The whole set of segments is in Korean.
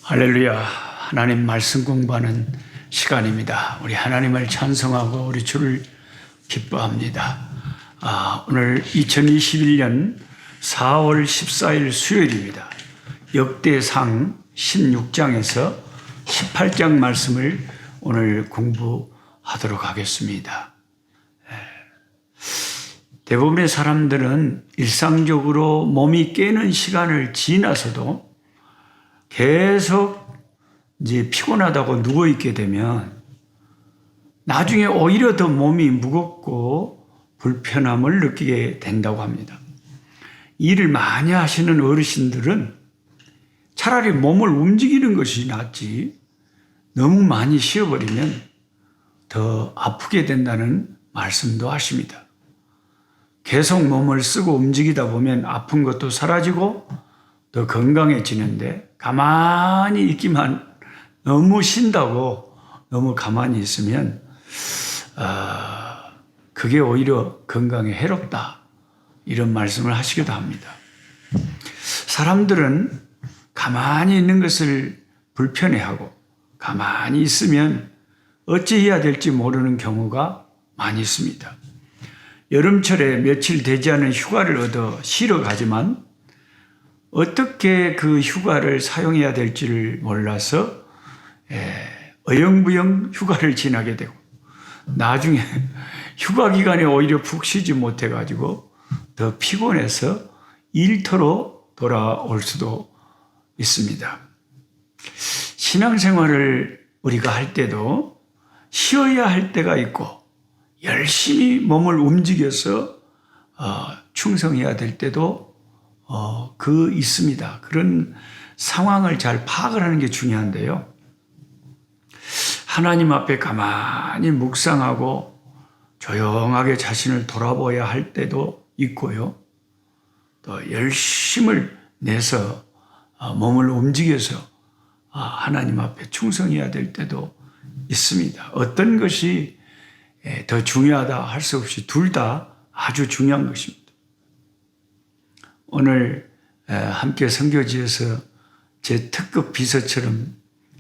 할렐루야. 하나님 말씀 공부하는 시간입니다. 우리 하나님을 찬송하고 우리 주를 기뻐합니다. 오늘 2021년 4월 14일 수요일입니다. 역대상 16장에서 18장 말씀을 오늘 공부하도록 하겠습니다. 대부분의 사람들은 일상적으로 몸이 깨는 시간을 지나서도 계속 이제 피곤하다고 누워있게 되면 나중에 오히려 더 몸이 무겁고 불편함을 느끼게 된다고 합니다. 일을 많이 하시는 어르신들은 차라리 몸을 움직이는 것이 낫지 너무 많이 쉬어버리면 더 아프게 된다는 말씀도 하십니다. 계속 몸을 쓰고 움직이다 보면 아픈 것도 사라지고 더 건강해지는데 가만히 있기만 너무 쉰다고 너무 가만히 있으면 그게 오히려 건강에 해롭다 이런 말씀을 하시기도 합니다. 사람들은 가만히 있는 것을 불편해하고 가만히 있으면 어찌해야 될지 모르는 경우가 많이 있습니다. 여름철에 며칠 되지 않은 휴가를 얻어 쉬러 가지만 어떻게 그 휴가를 사용해야 될지를 몰라서 어영부영 휴가를 지나게 되고 나중에 휴가 기간에 오히려 푹 쉬지 못해가지고 더 피곤해서 일터로 돌아올 수도 있습니다. 신앙생활을 우리가 할 때도 쉬어야 할 때가 있고 열심히 몸을 움직여서 충성해야 될 때도 있습니다. 그런 상황을 잘 파악을 하는 게 중요한데요. 하나님 앞에 가만히 묵상하고 조용하게 자신을 돌아보아야 할 때도 있고요. 또 열심을 내서 몸을 움직여서 하나님 앞에 충성해야 될 때도 있습니다. 어떤 것이 더 중요하다 할 수 없이 둘 다 아주 중요한 것입니다. 오늘 함께 선교지에서 제 특급 비서처럼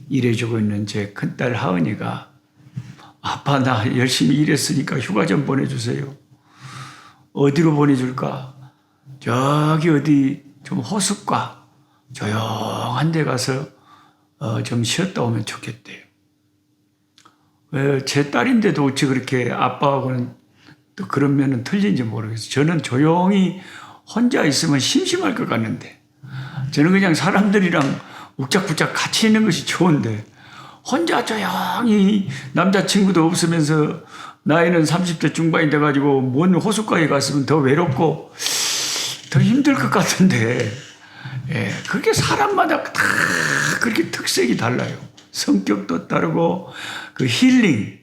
일해주고 있는 제 큰딸 하은이가 아빠 나 열심히 일했으니까 휴가 좀 보내주세요. 어디로 보내줄까? 저기 어디 좀 호숫가 조용한 데 가서 좀 쉬었다 오면 좋겠대요. 제 딸인데도 어찌 그렇게 아빠하고는 또 그런 면은 틀린지 모르겠어요. 저는 조용히 혼자 있으면 심심할 것 같는데 저는 그냥 사람들이랑 욱작부작 같이 있는 것이 좋은데 혼자 조용히 남자친구도 없으면서 나이는 30대 중반이 돼가지고 먼 호숫가에 갔으면 더 외롭고 더 힘들 것 같은데 그게 사람마다 다 그렇게 특색이 달라요. 성격도 다르고 그 힐링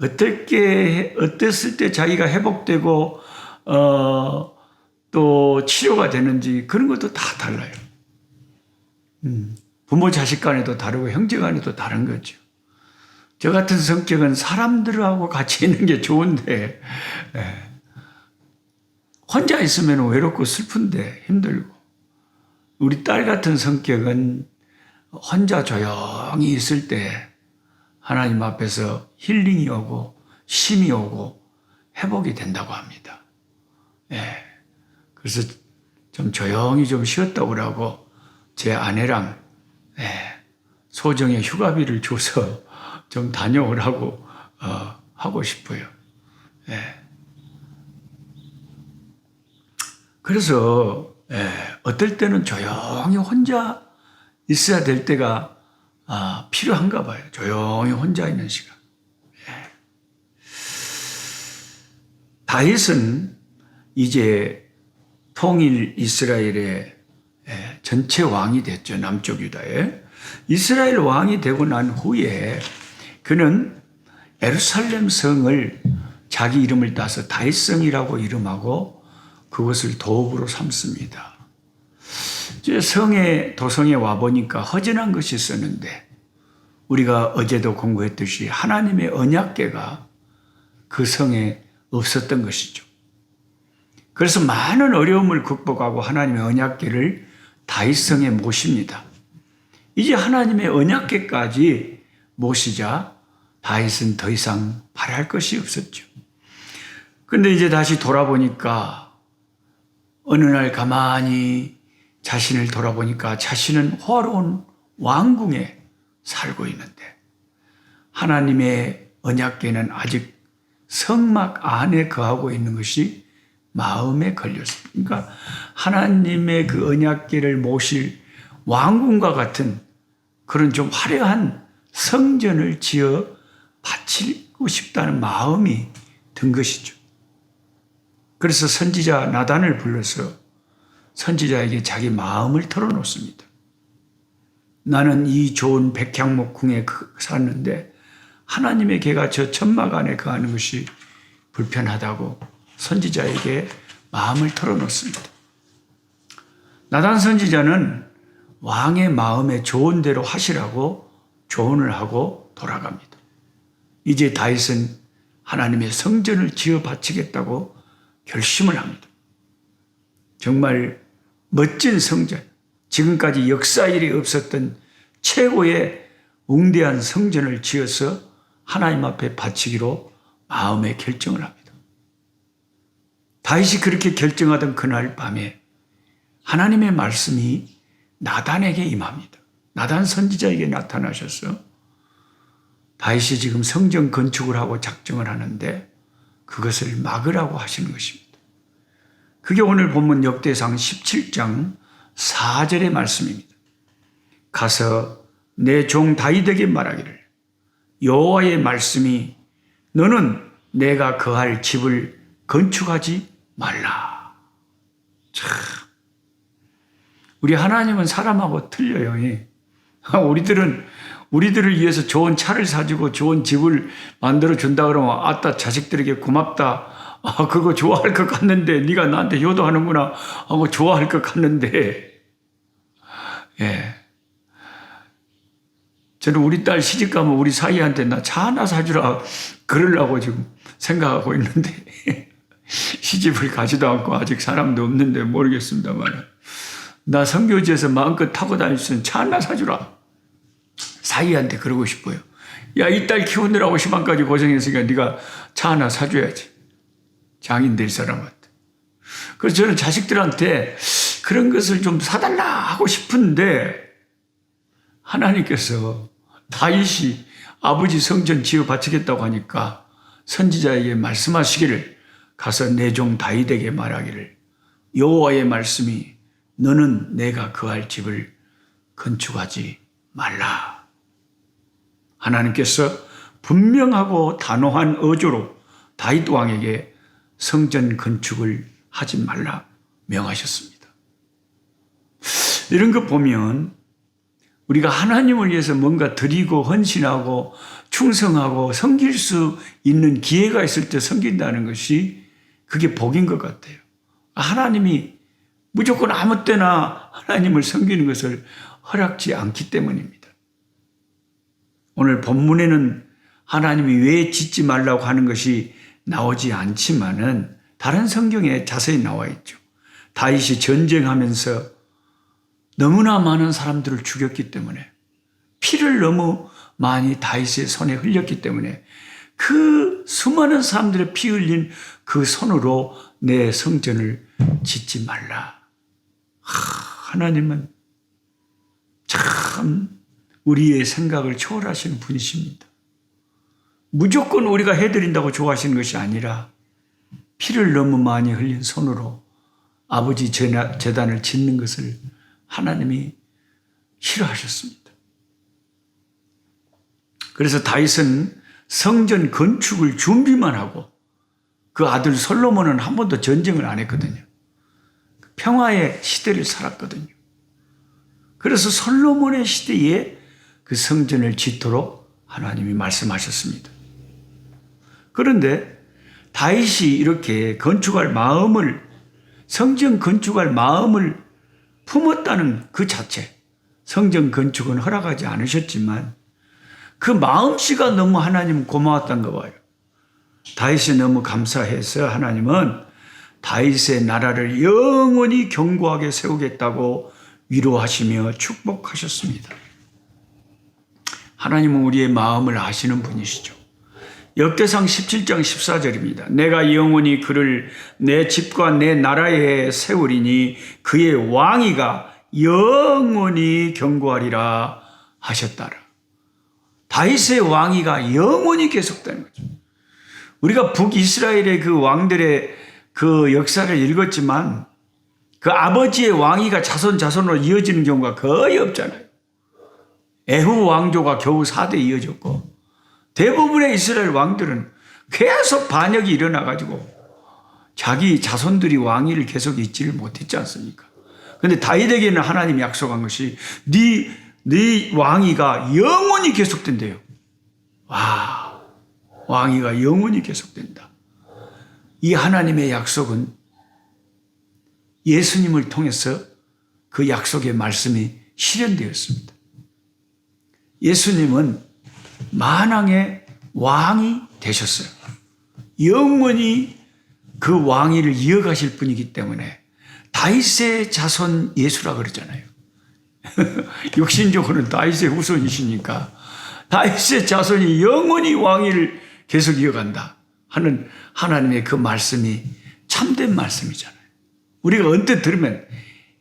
어땠을 때 자기가 회복되고 또 치료가 되는지 그런 것도 다 달라요. 부모 자식 간에도 다르고 형제 간에도 다른 거죠. 저 같은 성격은 사람들하고 같이 있는 게 좋은데 혼자 있으면 외롭고 슬픈데 힘들고 우리 딸 같은 성격은 혼자 조용히 있을 때 하나님 앞에서 힐링이 오고 쉼이 오고 회복이 된다고 합니다. 그래서 좀 조용히 좀 쉬었다 오라고 제 아내랑 소정의 휴가비를 줘서 좀 다녀오라고 하고 싶어요. 그래서 어떨 때는 조용히 혼자 있어야 될 때가 필요한가 봐요. 조용히 혼자 있는 시간. 다윗은 이제 통일 이스라엘의 전체 왕이 됐죠. 남쪽 유다에. 이스라엘 왕이 되고 난 후에 그는 예루살렘 성을 자기 이름을 따서 다윗성이라고 이름하고 그것을 도읍으로 삼습니다. 성에 도성에 와보니까 허전한 것이 있었는데 우리가 어제도 공부했듯이 하나님의 언약궤가 그 성에 없었던 것이죠. 그래서 많은 어려움을 극복하고 하나님의 언약궤를 다윗성에 모십니다. 이제 하나님의 언약궤까지 모시자 다윗은 더 이상 바랄 것이 없었죠. 근데 이제 다시 돌아보니까 어느 날 가만히 자신을 돌아보니까 자신은 호화로운 왕궁에 살고 있는데 하나님의 언약궤는 아직 성막 안에 거하고 있는 것이 마음에 걸렸습니다. 그러니까 하나님의 그 언약궤를 모실 왕궁과 같은 그런 좀 화려한 성전을 지어 바치고 싶다는 마음이 든 것이죠. 그래서 선지자 나단을 불러서 선지자에게 자기 마음을 털어놓습니다. 나는 이 좋은 백향목 궁에 샀는데 하나님의 궤가 저 천막 안에 거하는 것이 불편하다고 선지자에게 마음을 털어놓습니다. 나단 선지자는 왕의 마음에 좋은 대로 하시라고 조언을 하고 돌아갑니다. 이제 다윗은 하나님의 성전을 지어 바치겠다고 결심을 합니다. 정말 멋진 성전, 지금까지 역사 일이 없었던 최고의 웅대한 성전을 지어서 하나님 앞에 바치기로 마음의 결정을 합니다. 다윗이 그렇게 결정하던 그날 밤에 하나님의 말씀이 나단에게 임합니다. 나단 선지자에게 나타나셔서 다윗이 지금 성전 건축을 하고 작정을 하는데 그것을 막으라고 하시는 것입니다. 그게 오늘 본문 역대상 17장 4절의 말씀입니다. 가서 내 종 다윗에게 말하기를 여호와의 말씀이 너는 내가 거할 집을 건축하지 말라. 참, 우리 하나님은 사람하고 틀려요. 우리들을 위해서 좋은 차를 사주고 좋은 집을 만들어 준다 그러면 아따 자식들에게 고맙다. 그거 좋아할 것 같는데 네가 나한테 효도하는구나 하고 좋아할 것 같는데 예. 저는 우리 딸 시집 가면 우리 사이한테 나 차 하나 사주라 그러려고 지금 생각하고 있는데 시집을 가지도 않고 아직 사람도 없는데 모르겠습니다만 나 선교지에서 마음껏 타고 다닐 수 있는 차 하나 사주라. 사이한테 그러고 싶어요. 야, 이 딸 키우느라고 희망까지 고생했으니까 네가 차 하나 사줘야지. 장인 될 사람한테. 그래서 저는 자식들한테 그런 것을 좀 사달라 하고 싶은데 하나님께서 다윗이 아버지 성전 지어 바치겠다고 하니까 선지자에게 말씀하시기를 가서 내 종 다윗에게 말하기를 여호와의 말씀이 너는 내가 거할 집을 건축하지 말라. 하나님께서 분명하고 단호한 어조로 다윗 왕에게 성전 건축을 하지 말라 명하셨습니다. 이런 거 보면 우리가 하나님을 위해서 뭔가 드리고 헌신하고 충성하고 섬길 수 있는 기회가 있을 때 섬긴다는 것이 그게 복인 것 같아요. 하나님이 무조건 아무 때나 하나님을 섬기는 것을 허락지 않기 때문입니다. 오늘 본문에는 하나님이 왜 짓지 말라고 하는 것이 나오지 않지만은 다른 성경에 자세히 나와 있죠. 다윗이 전쟁하면서 너무나 많은 사람들을 죽였기 때문에 피를 너무 많이 다윗의 손에 흘렸기 때문에 그 수많은 사람들의 피 흘린 그 손으로 내 성전을 짓지 말라. 하나님은 참 우리의 생각을 초월하시는 분이십니다. 무조건 우리가 해드린다고 좋아하시는 것이 아니라 피를 너무 많이 흘린 손으로 아버지 제단을 짓는 것을 하나님이 싫어하셨습니다. 그래서 다윗은 성전 건축을 준비만 하고 그 아들 솔로몬은 한 번도 전쟁을 안 했거든요. 평화의 시대를 살았거든요. 그래서 솔로몬의 시대에 그 성전을 짓도록 하나님이 말씀하셨습니다. 그런데 다윗이 이렇게 건축할 마음을 성전 건축할 마음을 품었다는 그 자체, 성전 건축은 허락하지 않으셨지만 그 마음씨가 너무 하나님 고마웠던가 봐요. 다윗이 너무 감사해서 하나님은 다윗의 나라를 영원히 견고하게 세우겠다고 위로하시며 축복하셨습니다. 하나님은 우리의 마음을 아시는 분이시죠. 역대상 17장 14절입니다. 내가 영원히 그를 내 집과 내 나라에 세우리니 그의 왕위가 영원히 견고하리라 하셨다라. 다윗의 왕위가 영원히 계속되는 거죠. 우리가 북이스라엘의 그 왕들의 그 역사를 읽었지만 그 아버지의 왕위가 자손으로 이어지는 경우가 거의 없잖아요. 에후 왕조가 겨우 4대 이어졌고 대부분의 이스라엘 왕들은 계속 반역이 일어나가지고 자기 자손들이 왕위를 계속 잊지를 못했지 않습니까? 그런데 다윗에게는 하나님이 약속한 것이 네 왕위가 영원히 계속된대요. 와, 왕위가 영원히 계속된다. 이 하나님의 약속은 예수님을 통해서 그 약속의 말씀이 실현되었습니다. 예수님은 만왕의 왕이 되셨어요. 영원히 그 왕위를 이어가실 분이기 때문에 다윗의 자손 예수라 그러잖아요. 육신적으로는 다윗의 후손이시니까 다윗의 자손이 영원히 왕위를 계속 이어간다 하는 하나님의 그 말씀이 참된 말씀이잖아요. 우리가 언뜻 들으면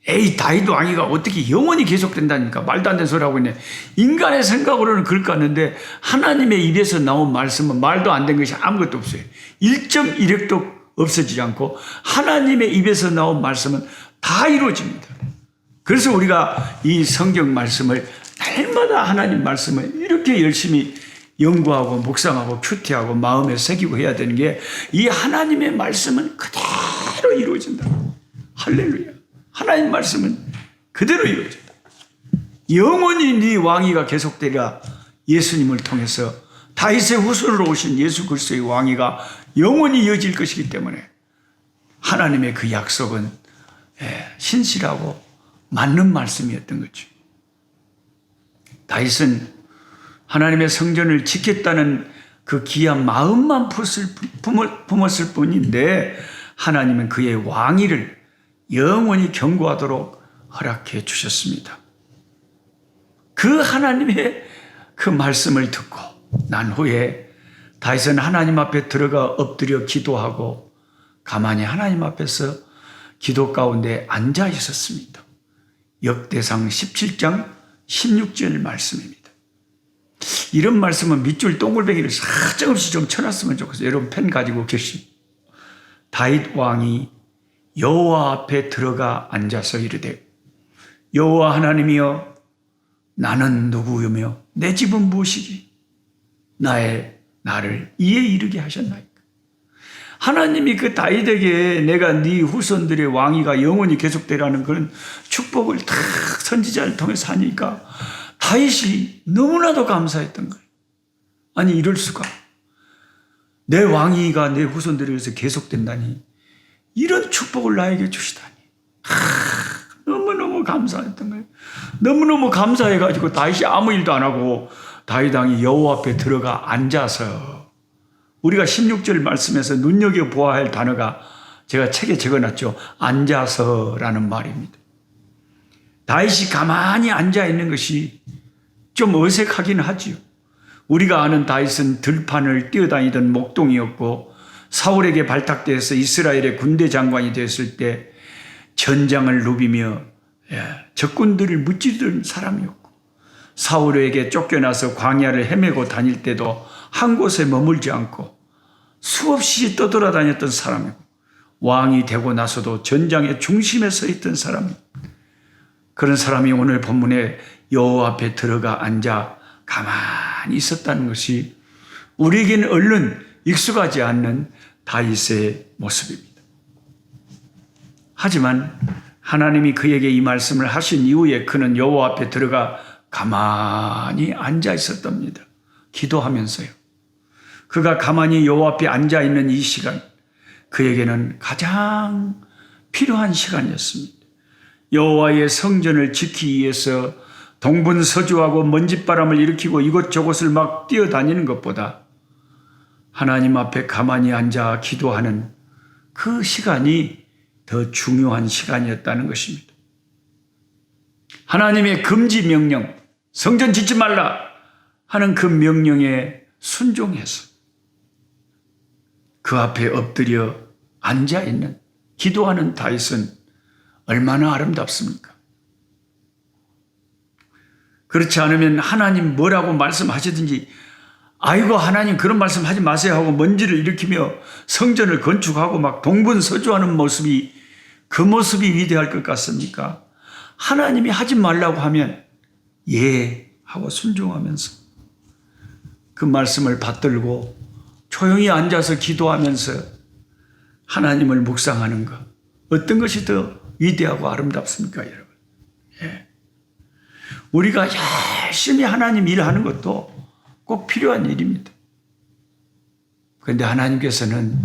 에이, 다윗 왕위가 어떻게 영원히 계속된다니까 말도 안 되는 소리 하고 있네. 인간의 생각으로는 그럴 것 같는데 하나님의 입에서 나온 말씀은 말도 안 된 것이 아무것도 없어요. 1.1획도 없어지지 않고 하나님의 입에서 나온 말씀은 다 이루어집니다. 그래서 우리가 이 성경 말씀을 날마다 하나님 말씀을 이렇게 열심히 연구하고 묵상하고 큐티하고 마음에 새기고 해야 되는 게 이 하나님의 말씀은 그대로 이루어진다. 할렐루야. 하나님 말씀은 그대로 이루어진다. 영원히 네 왕위가 계속되리라. 예수님을 통해서 다윗의 후손으로 오신 예수 그리스도의 왕위가 영원히 이어질 것이기 때문에 하나님의 그 약속은 신실하고 맞는 말씀이었던 거죠. 다윗은 하나님의 성전을 지켰다는 그 귀한 마음만 품었을 뿐인데 하나님은 그의 왕위를 영원히 견고하도록 허락해 주셨습니다. 그 하나님의 그 말씀을 듣고 난 후에 다윗은 하나님 앞에 들어가 엎드려 기도하고 가만히 하나님 앞에서 기도 가운데 앉아 있었습니다. 역대상 17장 16절 말씀입니다. 이런 말씀은 밑줄 동글뱅이를 사정없이 좀 쳐놨으면 좋겠어요. 여러분 펜 가지고 계시죠? 다윗 왕이 여호와 앞에 들어가 앉아서 이르되 여호와 하나님이여 나는 누구이며 내 집은 무엇이기 나를 이에 이르게 하셨나이까. 하나님이 그 다윗에게 내가 네 후손들의 왕위가 영원히 계속되라는 그런 축복을 다 선지자를 통해서 하니까 다윗이 너무나도 감사했던 거예요. 아니 이럴 수가. 내 왕위가 내 후손들에 의해서 계속된다니 이런 축복을 나에게 주시다니. 너무너무 감사했던 거예요. 너무너무 감사해가지고 다윗이 아무 일도 안 하고 다윗 왕이 여호와 앞에 들어가 앉아서 우리가 16절 말씀에서 눈여겨보아야 할 단어가 제가 책에 적어놨죠. 앉아서라는 말입니다. 다윗이 가만히 앉아있는 것이 좀 어색하긴 하지요. 우리가 아는 다윗은 들판을 뛰어다니던 목동이었고 사울에게 발탁되어서 이스라엘의 군대 장관이 되었을 때 전장을 누비며 적군들을 무찌르던 사람이었고 사울에게 쫓겨나서 광야를 헤매고 다닐 때도 한 곳에 머물지 않고 수없이 떠돌아다녔던 사람이고 왕이 되고 나서도 전장의 중심에 서 있던 사람이고 그런 사람이 오늘 본문에 여호와 앞에 들어가 앉아 가만히 있었다는 것이 우리에게는 얼른 익숙하지 않는 다윗의 모습입니다. 하지만 하나님이 그에게 이 말씀을 하신 이후에 그는 여호와 앞에 들어가 가만히 앉아 있었답니다. 기도하면서요. 그가 가만히 여호와 앞에 앉아 있는 이 시간, 그에게는 가장 필요한 시간이었습니다. 여호와의 성전을 지키기 위해서 동분서주하고 먼지바람을 일으키고 이곳저곳을 막 뛰어다니는 것보다 하나님 앞에 가만히 앉아 기도하는 그 시간이 더 중요한 시간이었다는 것입니다. 하나님의 금지 명령, 성전 짓지 말라. 하는 그 명령에 순종해서 그 앞에 엎드려 앉아있는 기도하는 다윗은 얼마나 아름답습니까? 그렇지 않으면 하나님 뭐라고 말씀하시든지 아이고 하나님 그런 말씀하지 마세요 하고 먼지를 일으키며 성전을 건축하고 막 동분서주하는 모습이 그 모습이 위대할 것 같습니까? 하나님이 하지 말라고 하면 예 하고 순종하면서 그 말씀을 받들고 조용히 앉아서 기도하면서 하나님을 묵상하는 것 어떤 것이 더 위대하고 아름답습니까 여러분? 예. 우리가 열심히 하나님 일하는 것도 꼭 필요한 일입니다. 그런데 하나님께서는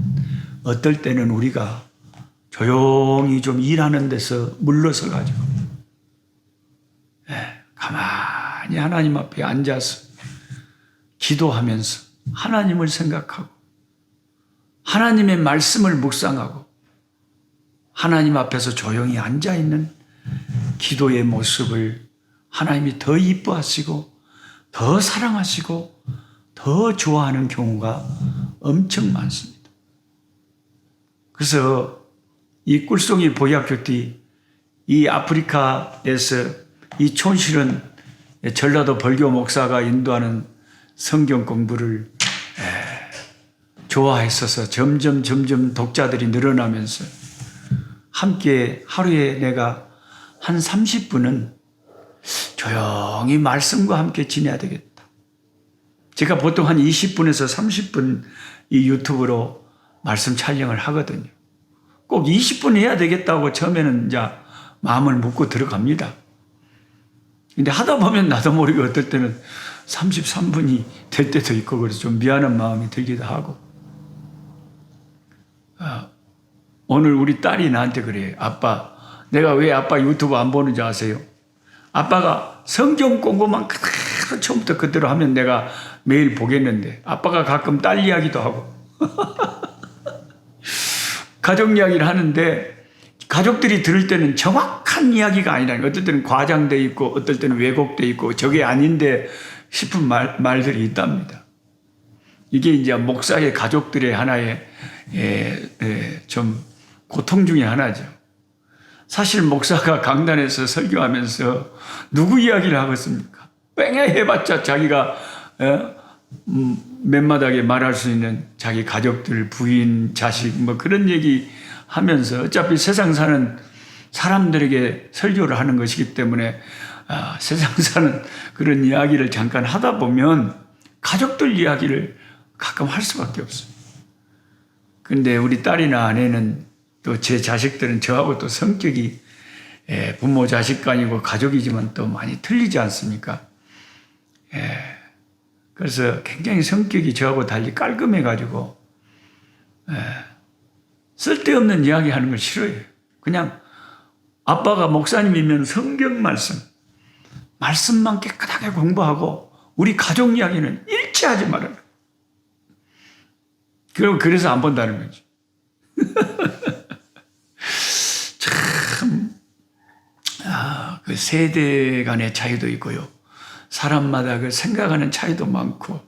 어떨 때는 우리가 조용히 좀 일하는 데서 물러서 가지고 가만히 하나님 앞에 앉아서 기도하면서 하나님을 생각하고 하나님의 말씀을 묵상하고 하나님 앞에서 조용히 앉아있는 기도의 모습을 하나님이 더 이뻐하시고 더 사랑하시고 더 좋아하는 경우가 엄청 많습니다. 그래서 이 꿀송이 보약교티 이 아프리카에서 이 촌실은 전라도 벌교 목사가 인도하는 성경 공부를 좋아했어서 점점 독자들이 늘어나면서 함께 하루에 내가 한 30분은 조용히 말씀과 함께 지내야 되겠다. 제가 보통 한 20분에서 30분 이 유튜브로 말씀 촬영을 하거든요. 꼭 20분 해야 되겠다고 처음에는 이제 마음을 먹고 들어갑니다. 근데 하다 보면 나도 모르게 어떨 때는 33분이 될 때도 있고 그래서 좀 미안한 마음이 들기도 하고. 오늘 우리 딸이 나한테 그래요. 아빠, 내가 왜 아빠 유튜브 안 보는지 아세요? 아빠가 성경 공부만 그대로 처음부터 그대로 하면 내가 매일 보겠는데 아빠가 가끔 딸 이야기도 하고 가족 이야기를 하는데 가족들이 들을 때는 정확한 이야기가 아니라 어떨 때는 과장돼 있고 어떨 때는 왜곡돼 있고 저게 아닌데 싶은 말들이 있답니다. 이게 이제 목사의 가족들의 하나의 좀 고통 중에 하나죠. 사실 목사가 강단에서 설교하면서 누구 이야기를 하겠습니까? 뺑에 해봤자 자기가 맨마닥에 말할 수 있는 자기 가족들, 부인, 자식 뭐 그런 얘기 하면서 어차피 세상 사는 사람들에게 설교를 하는 것이기 때문에 세상 사는 그런 이야기를 잠깐 하다 보면 가족들 이야기를 가끔 할 수밖에 없어요. 근데 우리 딸이나 아내는 또 제 자식들은 저하고 또 성격이 부모 자식 간이고 가족이지만 또 많이 틀리지 않습니까? 그래서 굉장히 성격이 저하고 달리 깔끔해가지고 쓸데없는 이야기 하는 걸 싫어해요. 그냥 아빠가 목사님이면 성경 말씀만 깨끗하게 공부하고 우리 가족 이야기는 일체 하지 말아요. 그래서 안 본다는 거지. 참, 그 세대 간의 차이도 있고요. 사람마다 그 생각하는 차이도 많고,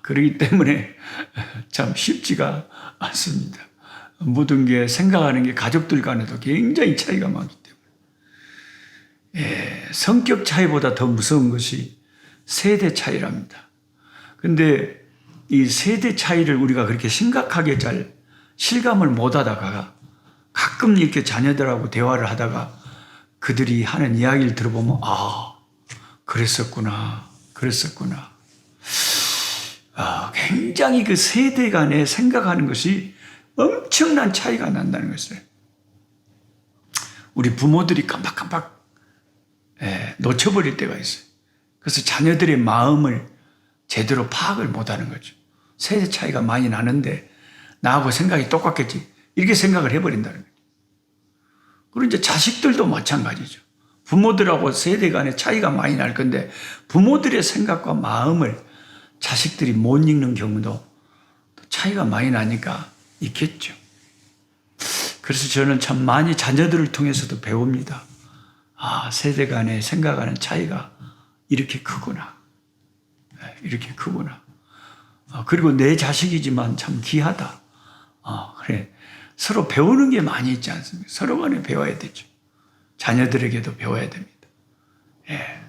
그러기 때문에 참 쉽지가 않습니다. 모든 게 생각하는 게 가족들 간에도 굉장히 차이가 많기 때문에. 성격 차이보다 더 무서운 것이 세대 차이랍니다. 근데 이 세대 차이를 우리가 그렇게 심각하게 잘 실감을 못 하다가 가끔 이렇게 자녀들하고 대화를 하다가 그들이 하는 이야기를 들어보면 그랬었구나. 굉장히 그 세대 간에 생각하는 것이 엄청난 차이가 난다는 것을 우리 부모들이 깜빡깜빡 놓쳐버릴 때가 있어요. 그래서 자녀들의 마음을 제대로 파악을 못하는 거죠. 세대 차이가 많이 나는데 나하고 생각이 똑같겠지 이렇게 생각을 해버린다는 거죠. 그리고 이제 자식들도 마찬가지죠. 부모들하고 세대 간의 차이가 많이 날 건데 부모들의 생각과 마음을 자식들이 못 읽는 경우도 차이가 많이 나니까 있겠죠. 그래서 저는 참 많이 자녀들을 통해서도 배웁니다. 세대 간의 생각하는 차이가 이렇게 크구나. 이렇게 크구나. 그리고 내 자식이지만 참 귀하다. 그래. 서로 배우는 게 많이 있지 않습니까? 서로 간에 배워야 되죠. 자녀들에게도 배워야 됩니다. 예.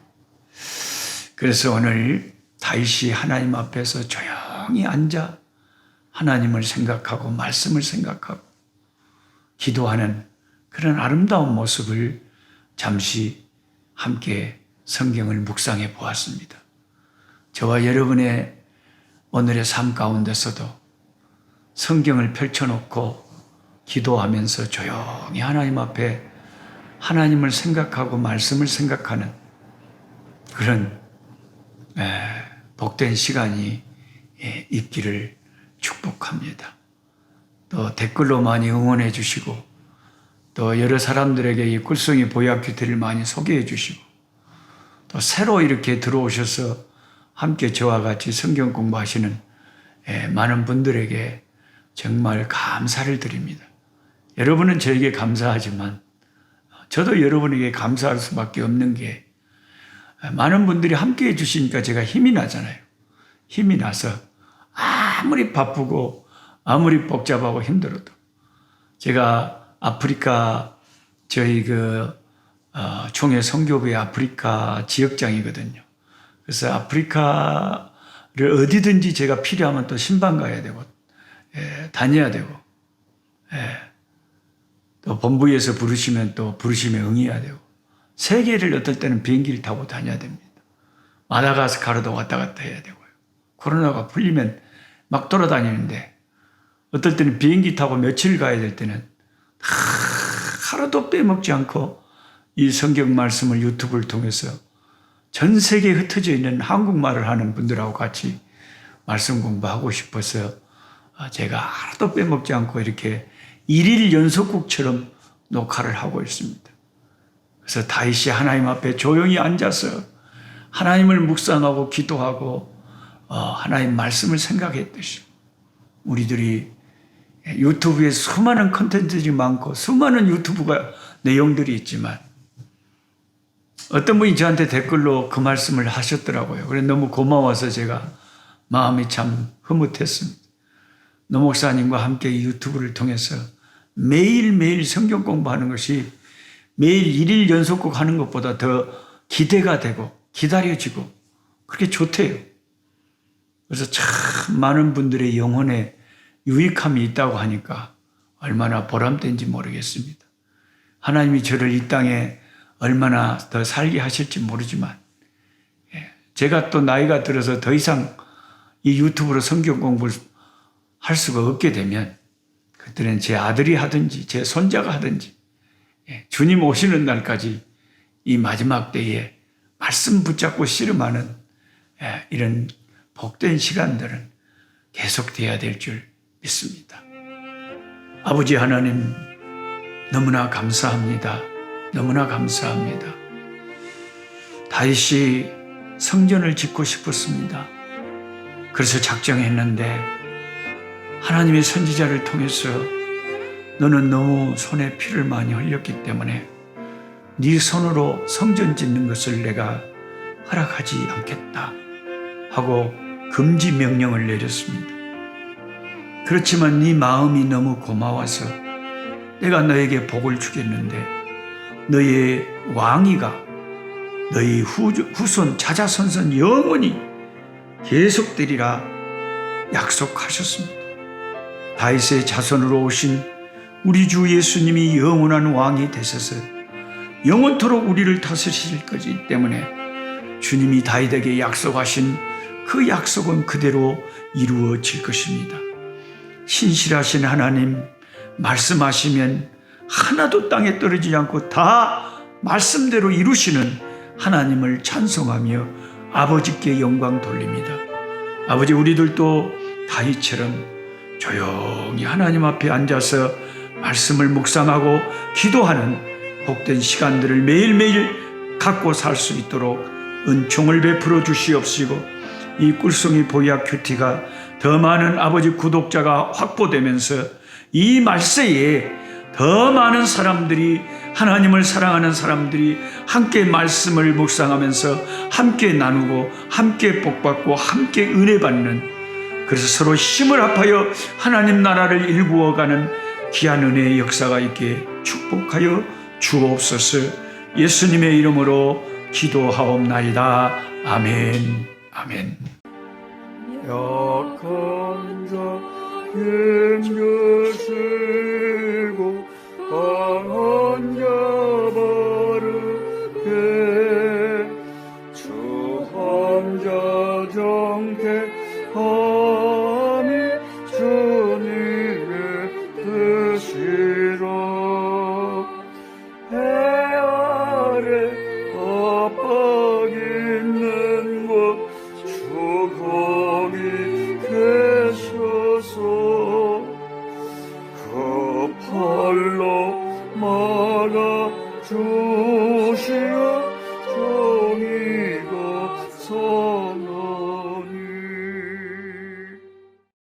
그래서 오늘 다윗이 하나님 앞에서 조용히 앉아 하나님을 생각하고 말씀을 생각하고 기도하는 그런 아름다운 모습을 잠시 함께 성경을 묵상해 보았습니다. 저와 여러분의 오늘의 삶 가운데서도 성경을 펼쳐놓고 기도하면서 조용히 하나님 앞에 하나님을 생각하고 말씀을 생각하는 그런 복된 시간이 있기를 축복합니다. 또 댓글로 많이 응원해 주시고 또 여러 사람들에게 이 꿀송이 보약 큐티를 많이 소개해 주시고 또 새로 이렇게 들어오셔서 함께 저와 같이 성경 공부하시는 많은 분들에게 정말 감사를 드립니다. 여러분은 저에게 감사하지만 저도 여러분에게 감사할 수밖에 없는 게 많은 분들이 함께 해주시니까 제가 힘이 나잖아요. 힘이 나서 아무리 바쁘고 아무리 복잡하고 힘들어도 제가 아프리카 저희 총회 선교부의 아프리카 지역장이거든요. 그래서 아프리카를 어디든지 제가 필요하면 또 신방 가야 되고 다녀야 되고 또 본부에서 부르시면 또 부르시면 응해야 되고 세계를 어떨 때는 비행기를 타고 다녀야 됩니다. 마다가스카르도 왔다 갔다 해야 되고요. 코로나가 풀리면 막 돌아다니는데 어떨 때는 비행기 타고 며칠 가야 될 때는 하루도 빼먹지 않고 이 성경 말씀을 유튜브를 통해서 전 세계에 흩어져 있는 한국말을 하는 분들하고 같이 말씀 공부하고 싶어서 제가 하루도 빼먹지 않고 이렇게 1일 연속극처럼 녹화를 하고 있습니다. 그래서 다윗이 하나님 앞에 조용히 앉아서 하나님을 묵상하고 기도하고 하나님 말씀을 생각했듯이 우리들이 유튜브에 수많은 콘텐츠들이 많고 수많은 유튜브가 내용들이 있지만 어떤 분이 저한테 댓글로 그 말씀을 하셨더라고요. 그래서 너무 고마워서 제가 마음이 참 흐뭇했습니다. 노 목사님과 함께 유튜브를 통해서 매일매일 성경 공부하는 것이 매일 1일 연속극 하는 것보다 더 기대가 되고 기다려지고 그렇게 좋대요. 그래서 참 많은 분들의 영혼에 유익함이 있다고 하니까 얼마나 보람된지 모르겠습니다. 하나님이 저를 이 땅에 얼마나 더 살게 하실지 모르지만 제가 또 나이가 들어서 더 이상 이 유튜브로 성경 공부를 할 수가 없게 되면 그때는 제 아들이 하든지 제 손자가 하든지 주님 오시는 날까지 이 마지막 때에 말씀 붙잡고 씨름하는 이런 복된 시간들은 계속돼야 될 줄 믿습니다. 아버지 하나님 너무나 감사합니다. 너무나 감사합니다. 다윗이 성전을 짓고 싶었습니다. 그래서 작정했는데 하나님의 선지자를 통해서 너는 너무 손에 피를 많이 흘렸기 때문에 네 손으로 성전 짓는 것을 내가 허락하지 않겠다 하고 금지 명령을 내렸습니다. 그렇지만 네 마음이 너무 고마워서 내가 너에게 복을 주겠는데 너의 왕위가 너희 후손 자자손손 영원히 계속되리라 약속하셨습니다. 다윗의 자손으로 오신 우리 주 예수님이 영원한 왕이 되셔서 영원토록 우리를 다스리실 것이기 때문에 주님이 다윗에게 약속하신 그 약속은 그대로 이루어질 것입니다. 신실하신 하나님, 말씀하시면 하나도 땅에 떨어지지 않고 다 말씀대로 이루시는 하나님을 찬송하며 아버지께 영광 돌립니다. 아버지, 우리들도 다윗처럼 조용히 하나님 앞에 앉아서 말씀을 묵상하고 기도하는 복된 시간들을 매일매일 갖고 살 수 있도록 은총을 베풀어 주시옵시고 이 꿀송이 보약 큐티가 더 많은 아버지 구독자가 확보되면서 이 말세에 더 많은 사람들이, 하나님을 사랑하는 사람들이 함께 말씀을 묵상하면서 함께 나누고 함께 복받고 함께 은혜 받는, 그래서 서로 힘을 합하여 하나님 나라를 일구어가는 귀한 은혜의 역사가 있게 축복하여 주옵소서. 예수님의 이름으로 기도하옵나이다. 아멘. 아멘. 약한 자 힘주시고 강한 자 바르게 주 혼자 정택함이 주님의 뜻이라. 해 아래 압박 있는 곳 주 거기 계셔서 그 팔로 막아 주시오.